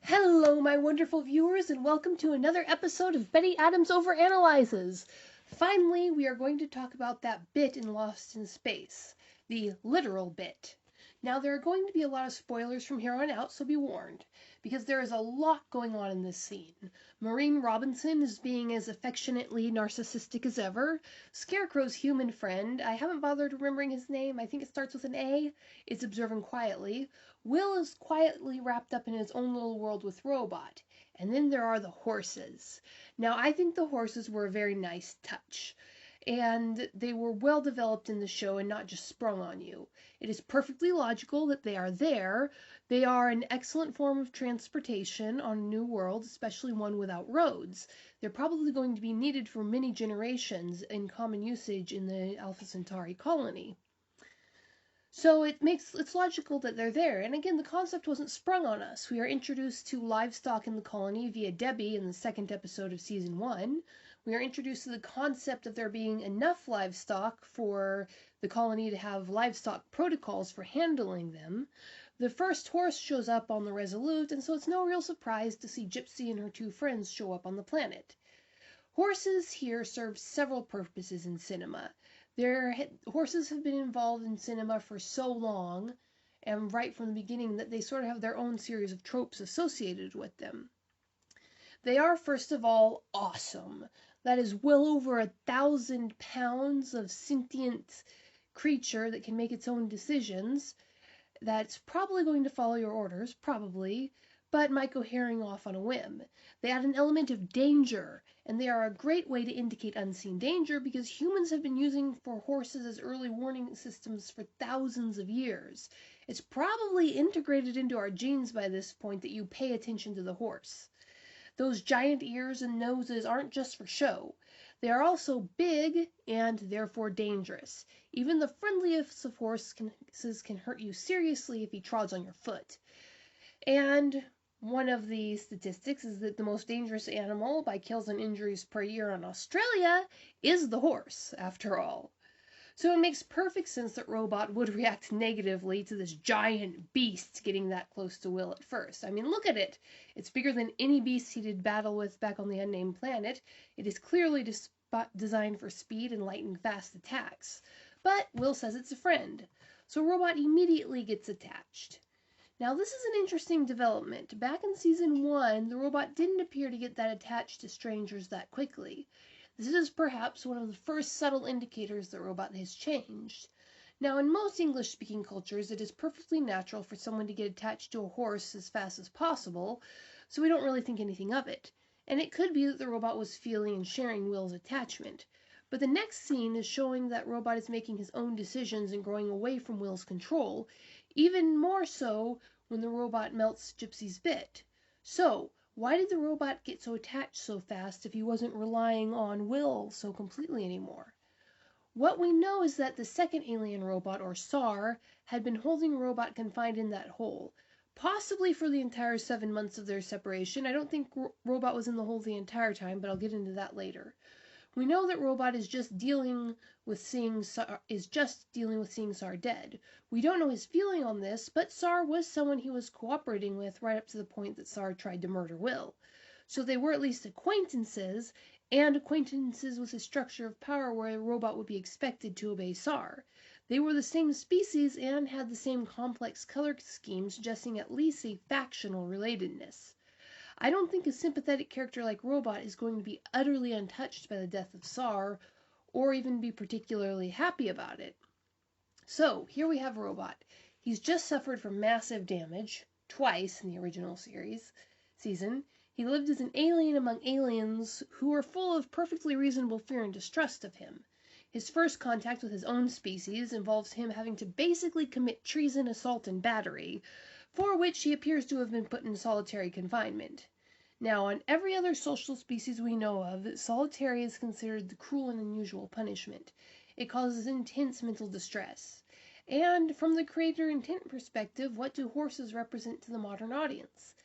Hello, my wonderful viewers, and welcome to another episode of Betty Adams Overanalyzes. Finally, we are going to talk about that bit in Lost in Space, the literal bit. Now, there are going to be a lot of spoilers from here on out, so be warned, because there is a lot going on in this scene. Maureen Robinson is being as affectionately narcissistic as ever. Scarecrow's human friend, I haven't bothered remembering his name, I think it starts with an A, is observing quietly. Will is quietly wrapped up in his own little world with Robot. And then there are the horses. Now, I think the horses were a very nice touch. And they were well developed in the show and not just sprung on you. It is perfectly logical that they are there. They are an excellent form of transportation on a new world, especially one without roads. They're probably going to be needed for many generations in common usage in the Alpha Centauri colony. So it's logical that they're there. And again, the concept wasn't sprung on us. We are introduced to livestock in the colony via Debbie in the second episode of season 1. We are introduced to the concept of there being enough livestock for the colony to have livestock protocols for handling them. The first horse shows up on the Resolute, and so it's no real surprise to see Gypsy and her two friends show up on the planet. Horses here serve several purposes in cinema. Horses have been involved in cinema for so long, and right from the beginning, that they sort of have their own series of tropes associated with them. They are, first of all, awesome. That is well over 1,000 pounds of sentient creature that can make its own decisions. That's probably going to follow your orders, probably, but might go herring off on a whim. They add an element of danger, and they are a great way to indicate unseen danger because humans have been using for horses as early warning systems for thousands of years. It's probably integrated into our genes by this point that you pay attention to the horse. Those giant ears and noses aren't just for show. They are also big and therefore dangerous. Even the friendliest of horses can hurt you seriously if he trods on your foot. And one of the statistics is that the most dangerous animal by kills and injuries per year in Australia is the horse, after all. So it makes perfect sense that Robot would react negatively to this giant beast getting that close to Will at first. I mean, look at it. It's bigger than any beast he did battle with back on the unnamed planet. It is clearly designed for speed and lightning fast attacks. But Will says it's a friend. So Robot immediately gets attached. Now, this is an interesting development. Back in season 1, the robot didn't appear to get that attached to strangers that quickly. This is perhaps one of the first subtle indicators that Robot has changed. Now, in most English-speaking cultures, it is perfectly natural for someone to get attached to a horse as fast as possible, so we don't really think anything of it. And it could be that the robot was feeling and sharing Will's attachment. But the next scene is showing that Robot is making his own decisions and growing away from Will's control, even more so when the robot melts Gypsy's bit. So, why did the robot get so attached so fast if he wasn't relying on Will so completely anymore? What we know is that the second alien robot, or SAR, had been holding Robot confined in that hole, possibly for the entire 7 months of their separation. I don't think Robot was in the hole the entire time, but I'll get into that later. We know that Robot is just dealing with seeing SAR dead. We don't know his feeling on this, but SAR was someone he was cooperating with right up to the point that SAR tried to murder Will. So they were at least acquaintances, and acquaintances with a structure of power where a robot would be expected to obey SAR. They were the same species and had the same complex color scheme, suggesting at least a factional relatedness. I don't think a sympathetic character like Robot is going to be utterly untouched by the death of SAR, or even be particularly happy about it. So, here we have Robot. He's just suffered from massive damage, twice in the original season. He lived as an alien among aliens who were full of perfectly reasonable fear and distrust of him. His first contact with his own species involves him having to basically commit treason, assault, and battery, for which he appears to have been put in solitary confinement. Now, on every other social species we know of, solitary is considered the cruel and unusual punishment. It causes intense mental distress. And from the creator intent perspective, what do horses represent to the modern audience?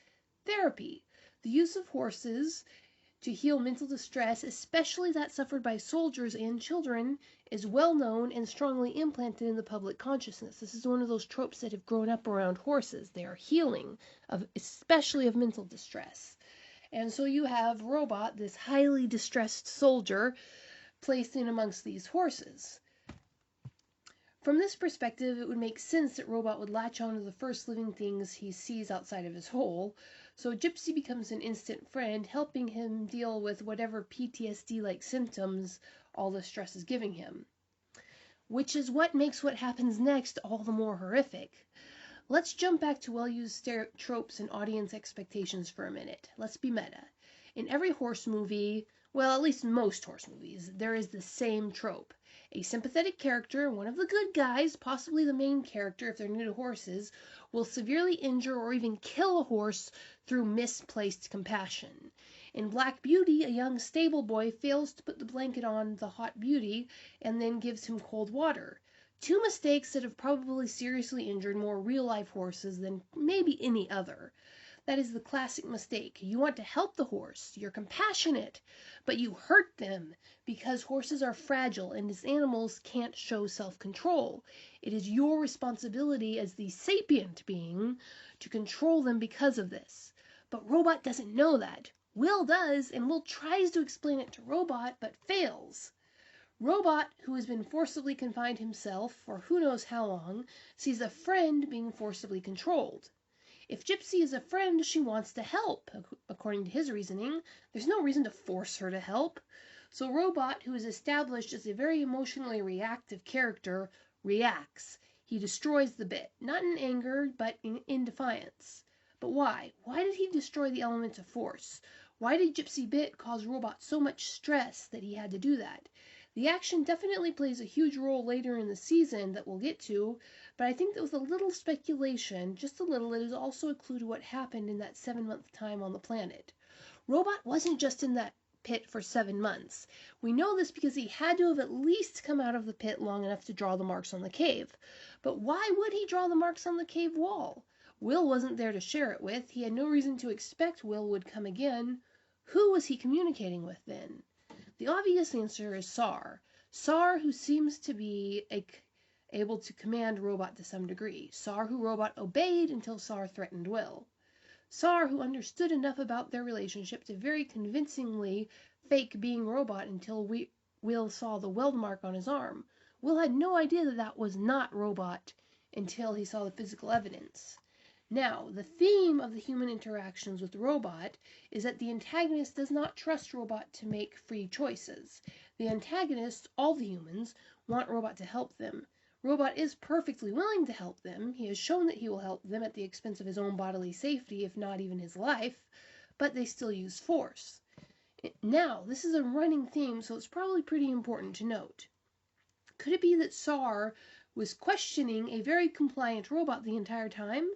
Therapy. The use of horses to heal mental distress, especially that suffered by soldiers and children, is well known and strongly implanted in the public consciousness. This is one of those tropes that have grown up around horses. They are healing, especially of mental distress. And so you have Robot, this highly distressed soldier, placed in amongst these horses. From this perspective, it would make sense that Robot would latch on to the first living things he sees outside of his hole, so Gypsy becomes an instant friend, helping him deal with whatever PTSD-like symptoms all the stress is giving him. Which is what makes what happens next all the more horrific. Let's jump back to well-used tropes and audience expectations for a minute. Let's be meta. In every horse movie, well, at least most horse movies, there is the same trope. A sympathetic character, one of the good guys, possibly the main character if they're new to horses, will severely injure or even kill a horse through misplaced compassion. In Black Beauty, a young stable boy fails to put the blanket on the hot beauty and then gives him cold water. Two mistakes that have probably seriously injured more real-life horses than maybe any other. That is the classic mistake. You want to help the horse, you're compassionate, but you hurt them because horses are fragile and as animals can't show self-control. It is your responsibility as the sapient being to control them because of this. But Robot doesn't know that. Will does, and Will tries to explain it to Robot, but fails. Robot, who has been forcibly confined himself for who knows how long, sees a friend being forcibly controlled. If Gypsy is a friend, she wants to help, according to his reasoning. There's no reason to force her to help. So Robot, who is established as a very emotionally reactive character, reacts. He destroys the bit, not in anger, but in defiance. But why? Why did he destroy the elements of force? Why did Gypsy Bit cause Robot so much stress that he had to do that? The action definitely plays a huge role later in the season that we'll get to, but I think that with a little speculation, just a little, it is also a clue to what happened in that 7-month time on the planet. Robot wasn't just in that pit for 7 months. We know this because he had to have at least come out of the pit long enough to draw the marks on the cave. But why would he draw the marks on the cave wall? Will wasn't there to share it with. He had no reason to expect Will would come again. Who was he communicating with then? The obvious answer is Sar. Sar, who seems to be able to command Robot to some degree. Sar, who Robot obeyed until Sar threatened Will. Sar, who understood enough about their relationship to very convincingly fake being Robot until Will saw the weld mark on his arm. Will had no idea that that was not Robot until he saw the physical evidence. Now, the theme of the human interactions with Robot is that the antagonist does not trust Robot to make free choices. The antagonists, all the humans, want Robot to help them. Robot is perfectly willing to help them. He has shown that he will help them at the expense of his own bodily safety, if not even his life, but they still use force. Now, this is a running theme, so it's probably pretty important to note. Could it be that Sar was questioning a very compliant Robot the entire time?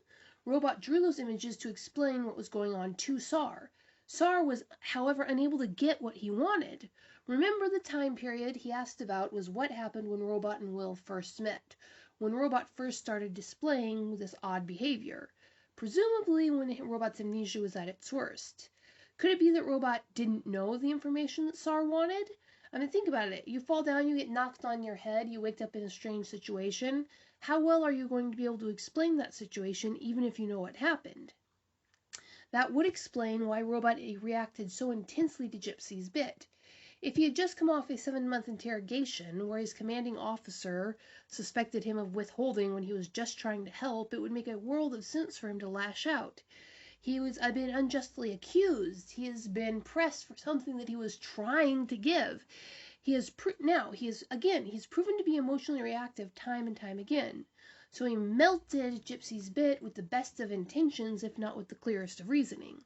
Robot drew those images to explain what was going on to Sar. Sar was, however, unable to get what he wanted. Remember, the time period he asked about was what happened when Robot and Will first met, when Robot first started displaying this odd behavior, presumably when Robot's amnesia was at its worst. Could it be that Robot didn't know the information that Sar wanted? I mean, think about it. You fall down, you get knocked on your head, you wake up in a strange situation. How well are you going to be able to explain that situation, even if you know what happened? That would explain why Robot reacted so intensely to Gypsy's bit. If he had just come off a 7-month interrogation, where his commanding officer suspected him of withholding when he was just trying to help, it would make a world of sense for him to lash out. He has been unjustly accused. He has been pressed for something that he was trying to give. He's proven to be emotionally reactive time and time again. So he melted Gypsy's bit with the best of intentions, if not with the clearest of reasoning.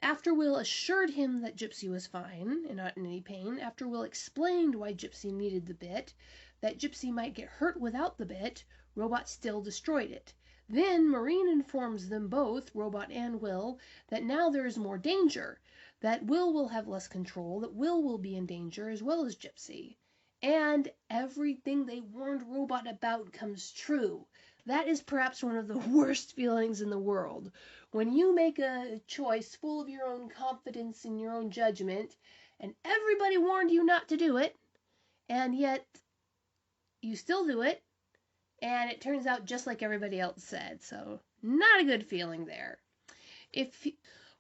After Will assured him that Gypsy was fine and not in any pain, after Will explained why Gypsy needed the bit, that Gypsy might get hurt without the bit, Robot still destroyed it. Then Marine informs them both, Robot and Will, that now there is more danger, that Will have less control, that Will be in danger as well as Gypsy. And everything they warned Robot about comes true. That is perhaps one of the worst feelings in the world. When you make a choice full of your own confidence in your own judgment, and everybody warned you not to do it, and yet you still do it, and it turns out just like everybody else said. So, not a good feeling there. If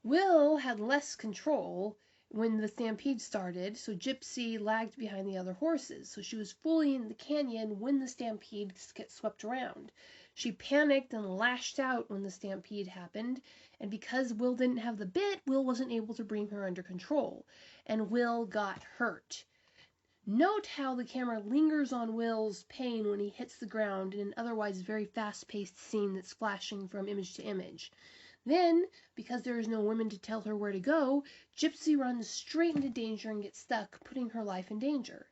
Will had less control when the stampede started, so Gypsy lagged behind the other horses, so she was fully in the canyon when the stampede swept around. She panicked and lashed out when the stampede happened, and because Will didn't have the bit, Will wasn't able to bring her under control, and Will got hurt. Note how the camera lingers on Will's pain when he hits the ground in an otherwise very fast-paced scene that's flashing from image to image. Then, because there is no woman to tell her where to go, Gypsy runs straight into danger and gets stuck, putting her life in danger.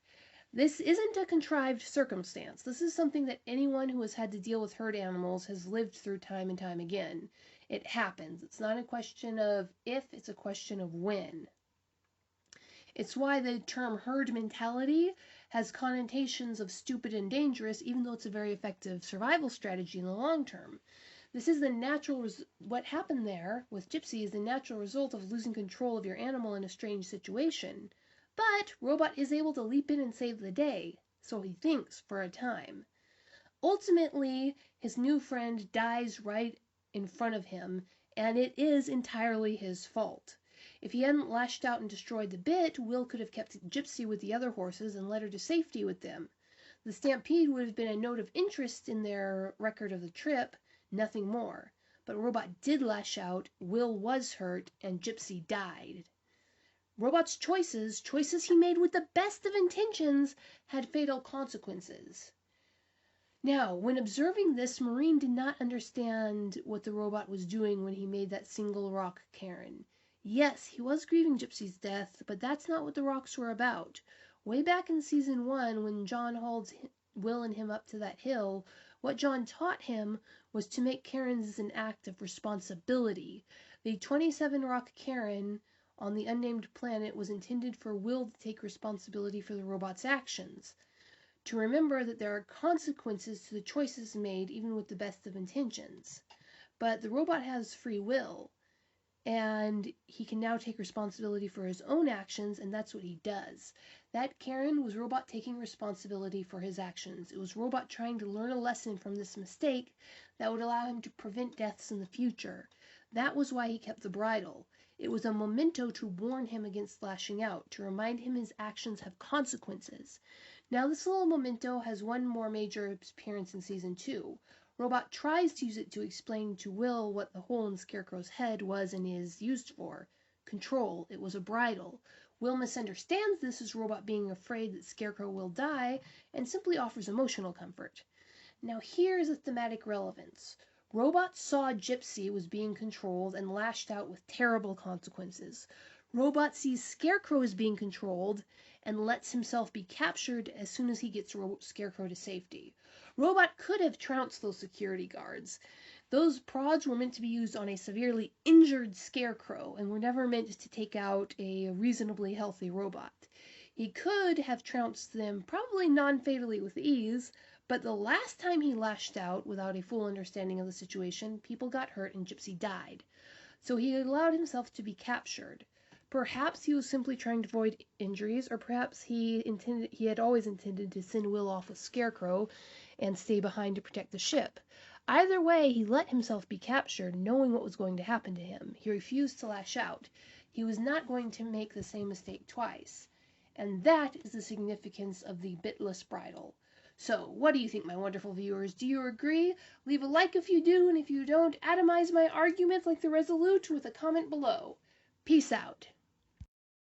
This isn't a contrived circumstance. This is something that anyone who has had to deal with herd animals has lived through time and time again. It happens. It's not a question of if, it's a question of when. It's why the term herd mentality has connotations of stupid and dangerous, even though it's a very effective survival strategy in the long term. This is the natural, what happened there with Gypsy is the natural result of losing control of your animal in a strange situation. But Robot is able to leap in and save the day, so he thinks for a time. Ultimately, his new friend dies right in front of him, and it is entirely his fault. If he hadn't lashed out and destroyed the bit, Will could have kept Gypsy with the other horses and led her to safety with them. The stampede would have been a note of interest in their record of the trip, nothing more. But Robot did lash out, Will was hurt, and Gypsy died. Robot's choices he made with the best of intentions, had fatal consequences. Now, when observing this, Marine did not understand what the robot was doing when he made that single rock cairn. Yes, he was grieving Gypsy's death, but that's not what the rocks were about. Way back in Season 1, when John hauled Will and him up to that hill, what John taught him was to make cairns an act of responsibility. The 27-rock cairn on the unnamed planet was intended for Will to take responsibility for the robot's actions, to remember that there are consequences to the choices made even with the best of intentions. But the robot has free will, and he can now take responsibility for his own actions, and that's what he does. That cairn was Robot taking responsibility for his actions. It was Robot trying to learn a lesson from this mistake that would allow him to prevent deaths in the future. That was why he kept the bridle. It was a memento to warn him against lashing out, to remind him his actions have consequences. Now, this little memento has one more major appearance in Season 2. Robot tries to use it to explain to Will what the hole in Scarecrow's head was and is used for. Control. It was a bridle. Will misunderstands this as Robot being afraid that Scarecrow will die and simply offers emotional comfort. Now here's a thematic relevance. Robot saw Gypsy was being controlled and lashed out with terrible consequences. Robot sees Scarecrow is being controlled and lets himself be captured as soon as he gets Scarecrow to safety. Robot could have trounced those security guards. Those prods were meant to be used on a severely injured Scarecrow and were never meant to take out a reasonably healthy robot. He could have trounced them, probably non-fatally with ease, but the last time he lashed out without a full understanding of the situation, people got hurt and Gypsy died. So he allowed himself to be captured. Perhaps he was simply trying to avoid injuries, or perhaps he had always intended to send Will off with Scarecrow and stay behind to protect the ship. Either way, he let himself be captured, knowing what was going to happen to him. He refused to lash out. He was not going to make the same mistake twice. And that is the significance of the bitless bridle. So, what do you think, my wonderful viewers? Do you agree? Leave a like if you do, and if you don't, atomize my argument like the Resolute with a comment below. Peace out.